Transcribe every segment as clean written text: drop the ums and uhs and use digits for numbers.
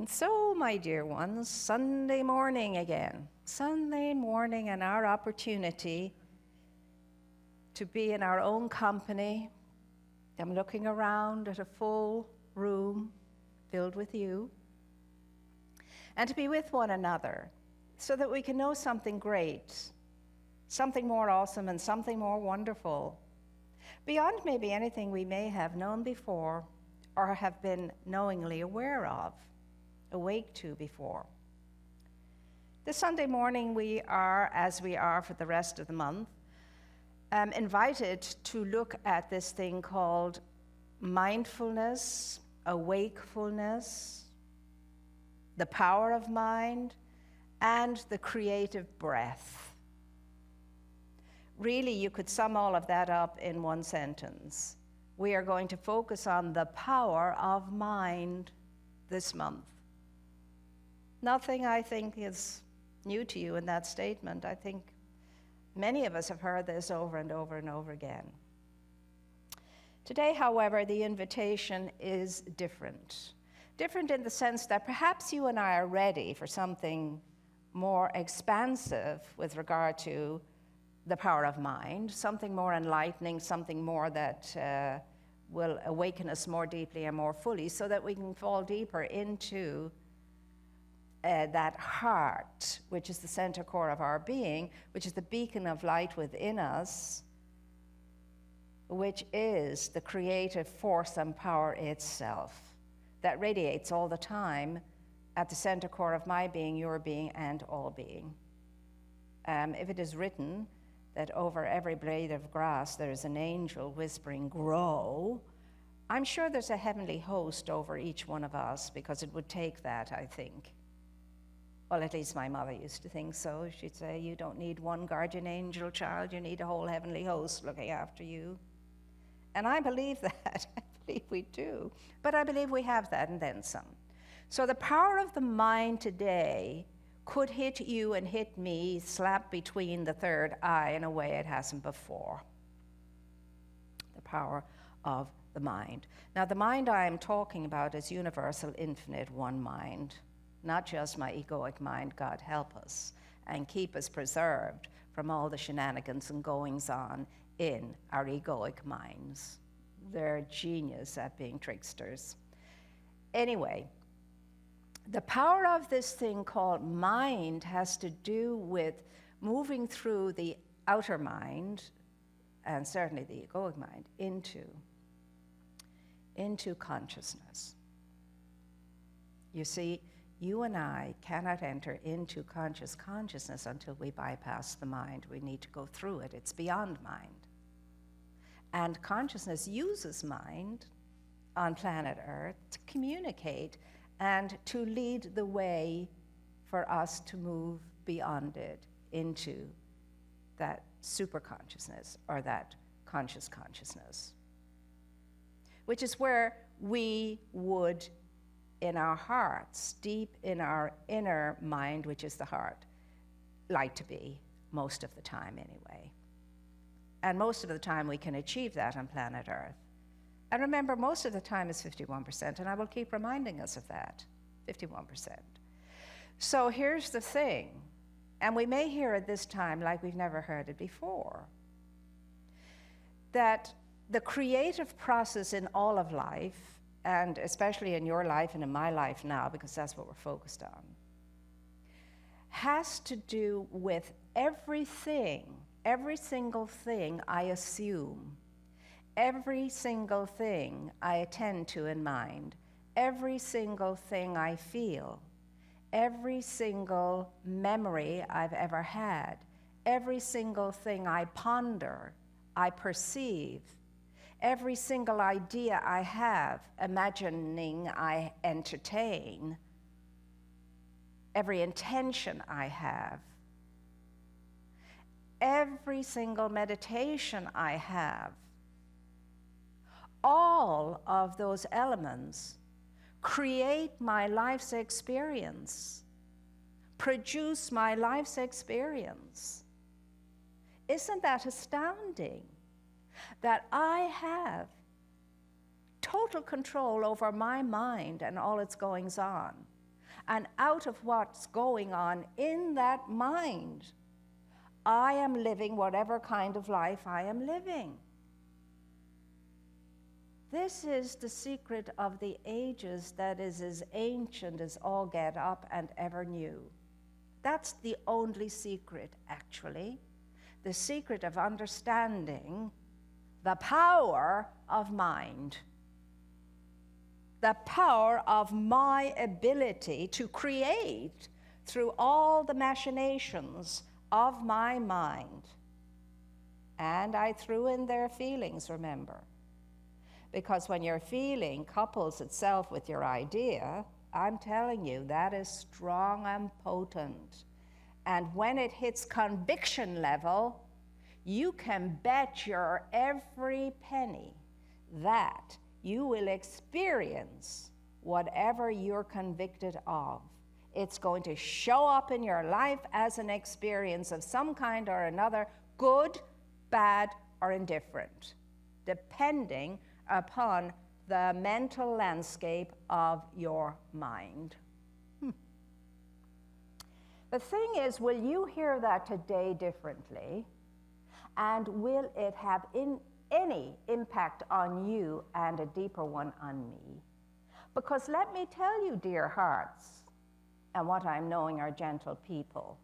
And so, my dear ones, Sunday morning again. Sunday morning and our opportunity to be in our own company. I'm looking around at a full room filled with you. And to be with one another so that we can know something great, something more awesome and something more wonderful, beyond maybe anything we may have known before or have been knowingly aware of, awake to before. This Sunday morning we are, as we are for the rest of the month, invited to look at this thing called mindfulness, awakefulness, the power of mind, and the creative breath. Really, you could sum all of that up in one sentence. We are going to focus on the power of mind this month. Nothing, I think, is new to you in that statement. I think many of us have heard this over and over and over again. Today, however, the invitation is different. Different in the sense that perhaps you and I are ready for something more expansive with regard to the power of mind, something more enlightening, something more that will awaken us more deeply and more fully so that we can fall deeper into that heart, which is the center core of our being, which is the beacon of light within us, which is the creative force and power itself that radiates all the time at the center core of my being, your being, and all being. If it is written that over every blade of grass there is an angel whispering, grow, I'm sure there's a heavenly host over each one of us, because it would take that, I think. Well, at least my mother used to think so. She'd say, you don't need one guardian angel, child, you need a whole heavenly host looking after you. And I believe that. I believe we do. But I believe we have that and then some. So the power of the mind today could hit you and hit me, slap between the third eye in a way it hasn't before. The power of the mind. Now, the mind I am talking about is universal, infinite, one mind. Not just my egoic mind, God help us, and keep us preserved from all the shenanigans and goings on in our egoic minds. They're genius at being tricksters. Anyway, the power of this thing called mind has to do with moving through the outer mind, and certainly the egoic mind, into consciousness. You see, you and I cannot enter into consciousness until we bypass the mind. We need to go through it. It's beyond mind. And consciousness uses mind on planet Earth to communicate and to lead the way for us to move beyond it into that super consciousness or that conscious consciousness, which is where we would, in our hearts, deep in our inner mind, which is the heart, like to be most of the time anyway. And most of the time we can achieve that on planet Earth. And remember, most of the time is 51%, and I will keep reminding us of that, 51%. So here's the thing, and we may hear it this time like we've never heard it before, that the creative process in all of life, and especially in your life and in my life now, because that's what we're focused on, has to do with everything, every single thing I assume, every single thing I attend to in mind, every single thing I feel, every single memory I've ever had, every single thing I ponder, I perceive, every single idea I have, imagining I entertain, every intention I have, every single meditation I have, all of those elements create my life's experience, produce my life's experience. Isn't that astounding? That I have total control over my mind and all its goings on. And out of what's going on in that mind, I am living whatever kind of life I am living. This is the secret of the ages that is as ancient as all get up and ever knew. That's the only secret, actually. The secret of understanding the power of mind. The power of my ability to create through all the machinations of my mind. And I threw in their feelings, remember. Because when your feeling couples itself with your idea, I'm telling you, that is strong and potent. And when it hits conviction level, you can bet your every penny that you will experience whatever you're convicted of. It's going to show up in your life as an experience of some kind or another, good, bad, or indifferent, depending upon the mental landscape of your mind. The thing is, will you hear that today differently? And will it have any impact on you and a deeper one on me? Because let me tell you, dear hearts, and what I'm knowing are gentle people,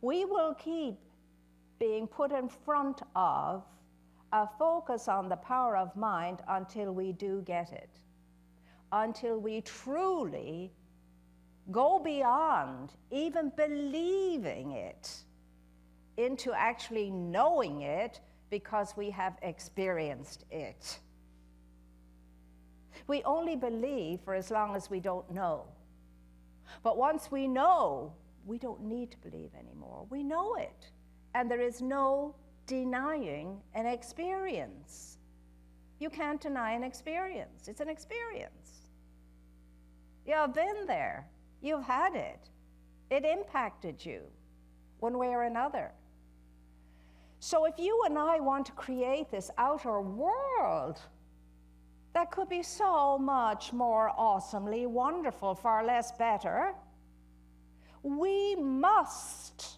we will keep being put in front of a focus on the power of mind until we do get it, until we truly go beyond even believing it into actually knowing it because we have experienced it. We only believe for as long as we don't know. But once we know, we don't need to believe anymore. We know it. And there is no denying an experience. You can't deny an experience. It's an experience. You've been there. You've had it. It impacted you one way or another. So if you and I want to create this outer world that could be so much more awesomely wonderful, far less better, we must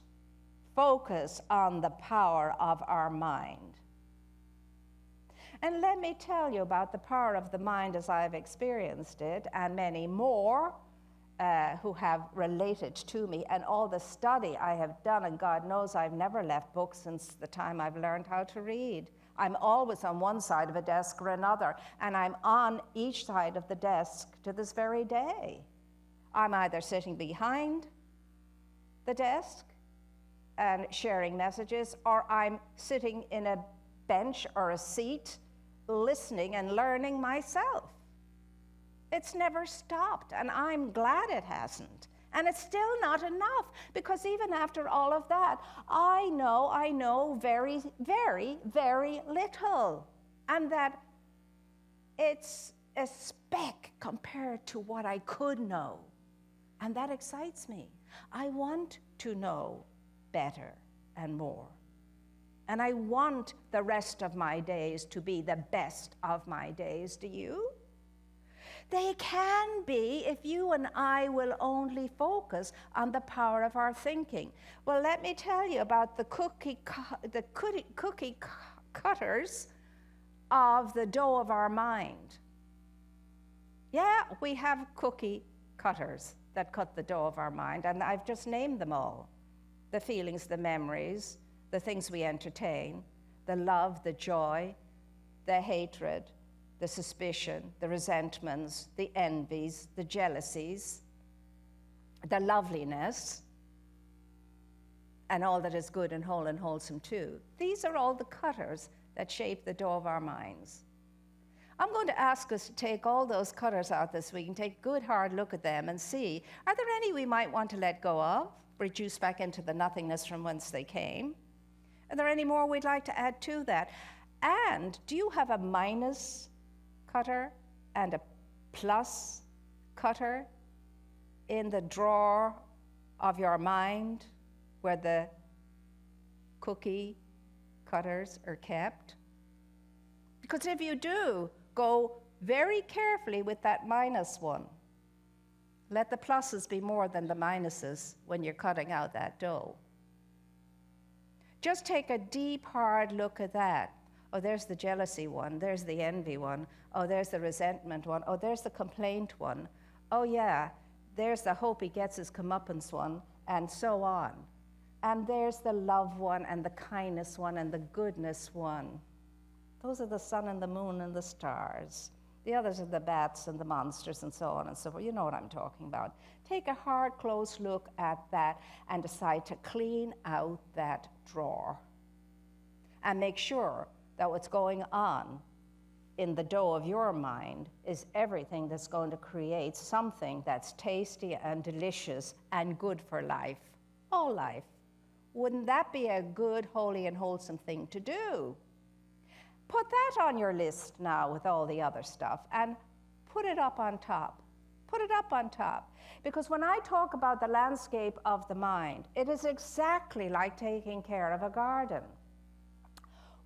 focus on the power of our mind. And let me tell you about the power of the mind as I've experienced it, and many more who have related to me, and all the study I have done, and God knows I've never left books since the time I've learned how to read. I'm always on one side of a desk or another, and I'm on each side of the desk to this very day. I'm either sitting behind the desk and sharing messages, or I'm sitting in a bench or a seat listening and learning myself. It's never stopped, and I'm glad it hasn't. And it's still not enough, because even after all of that, I know very, very, very little. And that it's a speck compared to what I could know. And that excites me. I want to know better and more. And I want the rest of my days to be the best of my days. Do you? They can be if you and I will only focus on the power of our thinking. Well, let me tell you about the cookie cutters of the dough of our mind. Yeah, we have cookie cutters that cut the dough of our mind, and I've just named them all. The feelings, the memories, the things we entertain, the love, the joy, the hatred, the suspicion, the resentments, the envies, the jealousies, the loveliness, and all that is good and whole and wholesome too. These are all the cutters that shape the dough of our minds. I'm going to ask us to take all those cutters out this week and take a good hard look at them and see, are there any we might want to let go of, reduce back into the nothingness from whence they came? Are there any more we'd like to add to that? And do you have a minus cutter and a plus cutter in the drawer of your mind where the cookie cutters are kept? Because if you do, go very carefully with that minus one. Let the pluses be more than the minuses when you're cutting out that dough. Just take a deep, hard look at that. Oh, there's the jealousy one. There's the envy one. Oh, there's the resentment one. Oh, there's the complaint one. Oh, yeah, there's the hope he gets his comeuppance one, and so on. And there's the love one, and the kindness one, and the goodness one. Those are the sun and the moon and the stars. The others are the bats and the monsters and so on and so forth. You know what I'm talking about. Take a hard, close look at that and decide to clean out that drawer. And make sure that what's going on in the dough of your mind is everything that's going to create something that's tasty and delicious and good for life, all life. Wouldn't that be a good, holy, and wholesome thing to do? Put that on your list now with all the other stuff and put it up on top. Put it up on top. Because when I talk about the landscape of the mind, it is exactly like taking care of a garden.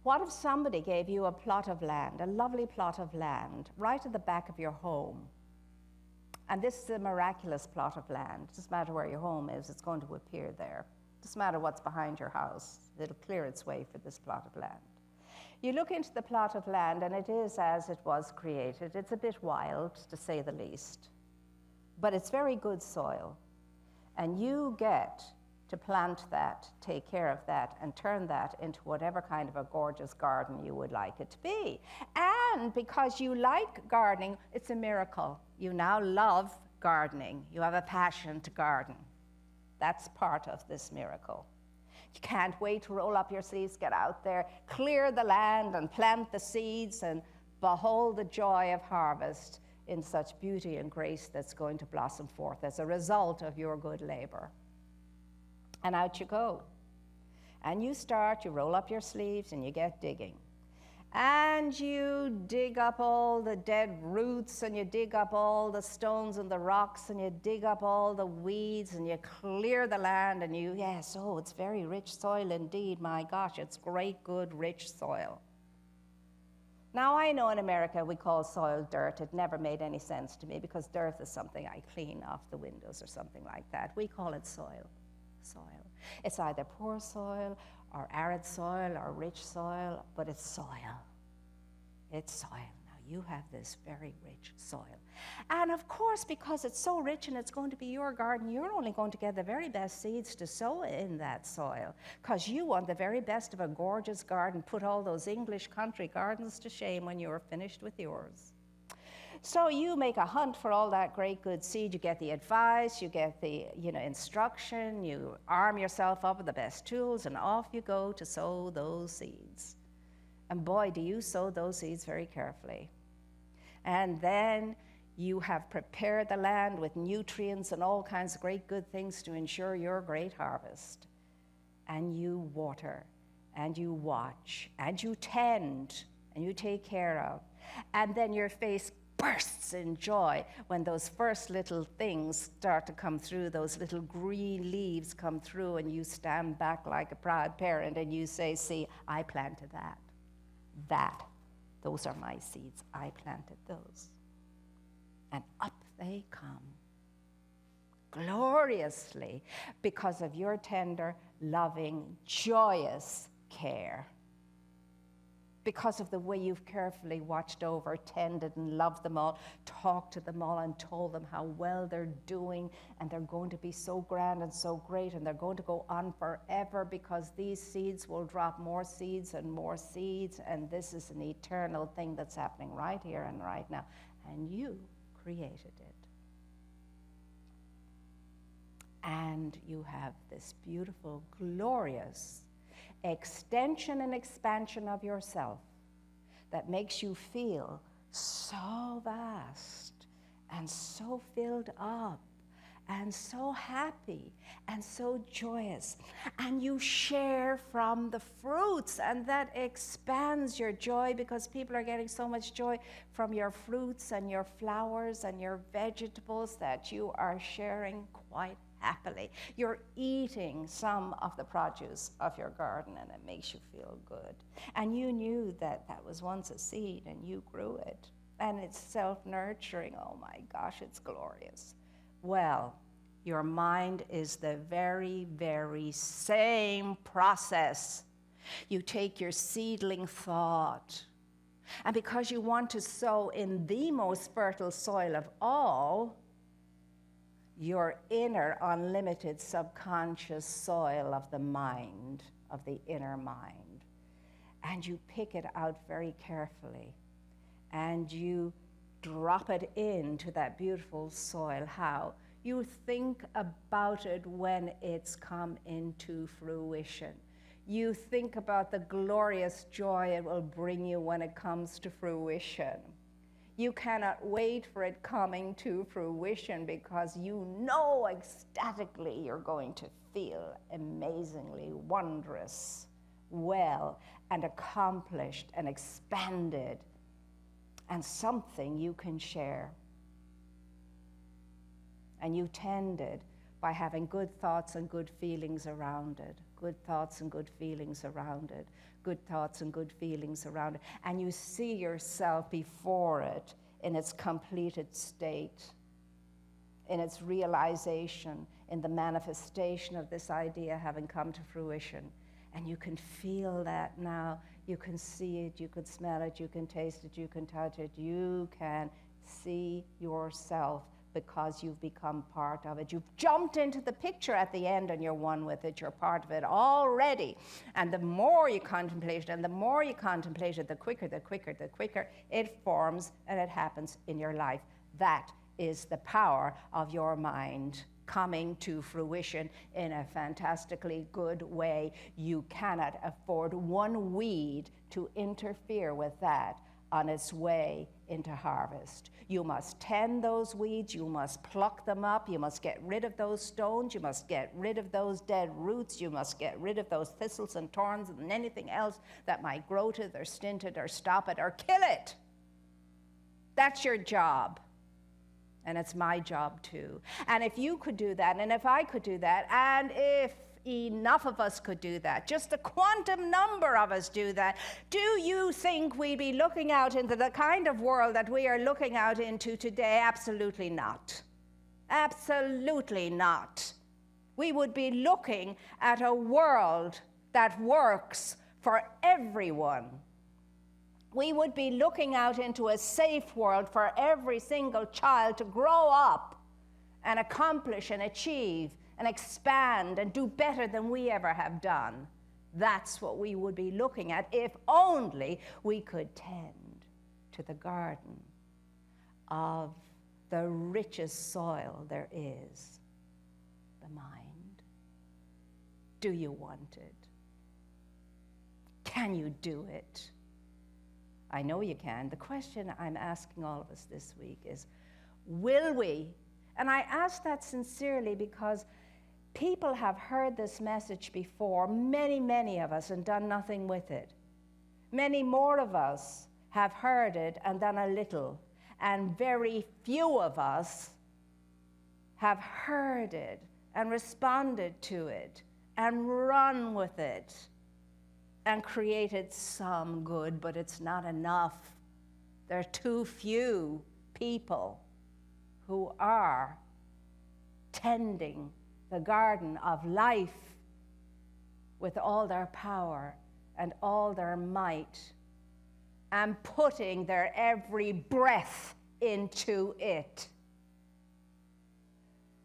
What if somebody gave you a plot of land, a lovely plot of land, right at the back of your home? And this is a miraculous plot of land. It doesn't matter where your home is, it's going to appear there. It doesn't matter what's behind your house. It'll clear its way for this plot of land. You look into the plot of land, and it is as it was created. It's a bit wild, to say the least, but it's very good soil. And you get to plant that, take care of that, and turn that into whatever kind of a gorgeous garden you would like it to be. And because you like gardening, it's a miracle. You now love gardening. You have a passion to garden. That's part of this miracle. You can't wait to roll up your sleeves, get out there, clear the land and plant the seeds and behold the joy of harvest in such beauty and grace that's going to blossom forth as a result of your good labor. And out you go. And you start, you roll up your sleeves and you get digging. And you dig up all the dead roots, and you dig up all the stones and the rocks, and you dig up all the weeds, and you clear the land, and it's very rich soil indeed. My gosh, it's great, good, rich soil. Now, I know in America we call soil dirt. It never made any sense to me because dirt is something I clean off the windows or something like that. We call it soil. Soil. It's either poor soil or arid soil or rich soil, but it's soil. It's soil. Now you have this very rich soil. And of course, because it's so rich and it's going to be your garden, you're only going to get the very best seeds to sow in that soil because you want the very best of a gorgeous garden. Put all those English country gardens to shame when you're finished with yours. So you make a hunt for all that great good seed. You get the advice, you get the instruction, you arm yourself up with the best tools, and off you go to sow those seeds. And boy, do you sow those seeds very carefully. And then you have prepared the land with nutrients and all kinds of great good things to ensure your great harvest. And you water, and you watch, and you tend, and you take care of. And then your face bursts in joy when those first little things start to come through, those little green leaves come through, and you stand back like a proud parent and you say, see, I planted that. Those are my seeds. I planted those. And up they come, gloriously, because of your tender, loving, joyous care. Because of the way you've carefully watched over, tended, and loved them all, talked to them all, and told them how well they're doing, and they're going to be so grand and so great, and they're going to go on forever because these seeds will drop more seeds, and this is an eternal thing that's happening right here and right now. And you created it. And you have this beautiful, glorious extension and expansion of yourself that makes you feel so vast and so filled up and so happy and so joyous. And you share from the fruits, and that expands your joy because people are getting so much joy from your fruits and your flowers and your vegetables that you are sharing quite happily. You're eating some of the produce of your garden, and it makes you feel good. And you knew that that was once a seed, and you grew it. And it's self-nurturing. Oh my gosh, it's glorious. Well, your mind is the very, very same process. You take your seedling thought, and because you want to sow in the most fertile soil of all, your inner unlimited subconscious soil of the mind, of the inner mind. And you pick it out very carefully, and you drop it into that beautiful soil. How? You think about it when it's come into fruition. You think about the glorious joy it will bring you when it comes to fruition. You cannot wait for it coming to fruition because you know ecstatically you're going to feel amazingly wondrous, well, and accomplished and expanded, and something you can share. And you tend it by having good thoughts and good feelings around it. Good thoughts and good feelings around it. Good thoughts and good feelings around it. And you see yourself before it in its completed state, in its realization, in the manifestation of this idea having come to fruition. And you can feel that now. You can see it, you can smell it, you can taste it, you can touch it. You can see yourself because you've become part of it. You've jumped into the picture at the end and you're one with it. You're part of it already. And the more you contemplate it, and the more you contemplate it, the quicker it forms and it happens in your life. That is the power of your mind coming to fruition in a fantastically good way. You cannot afford one weed to interfere with that on its way into harvest. You must tend those weeds, you must pluck them up, you must get rid of those stones, you must get rid of those dead roots, you must get rid of those thistles and thorns and anything else that might grow to it or stint it or stop it or kill it. That's your job. And it's my job too. And if you could do that, and if I could do that, and if enough of us could do that, just a quantum number of us do that, do you think we'd be looking out into the kind of world that we are looking out into today? Absolutely not. Absolutely not. We would be looking at a world that works for everyone. We would be looking out into a safe world for every single child to grow up and accomplish and achieve and expand and do better than we ever have done. That's what we would be looking at if only we could tend to the garden of the richest soil there is, the mind. Do you want it? Can you do it? I know you can. The question I'm asking all of us this week is, will we? And I ask that sincerely because people have heard this message before, many of us, and done nothing with it. Many more of us have heard it and done a little, and very few of us have heard it and responded to it and run with it and created some good, but it's not enough. There are too few people who are tending the garden of life with all their power and all their might and putting their every breath into it.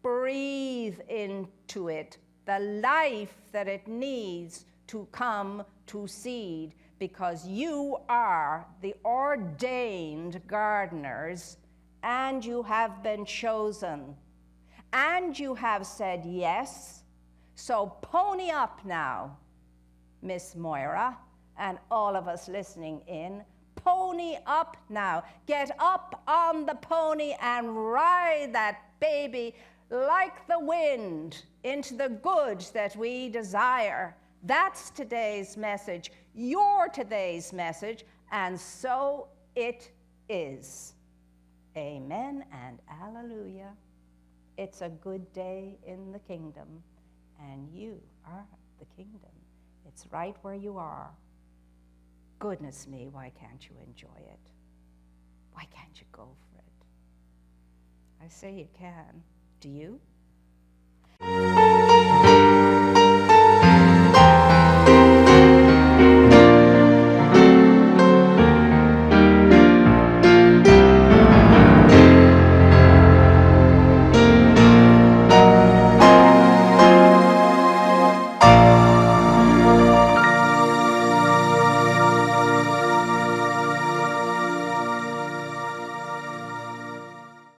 Breathe into it the life that it needs to come to seed, because you are the ordained gardeners and you have been chosen and you have said yes. So pony up now, Miss Moira, and all of us listening in. Pony up now. Get up on the pony and ride that baby like the wind into the good that we desire. That's today's message, your today's message, and so it is. Amen and hallelujah. It's a good day in the kingdom, and you are the kingdom. It's right where you are. Goodness me, why can't you enjoy it? Why can't you go for it? I say you can. Do you?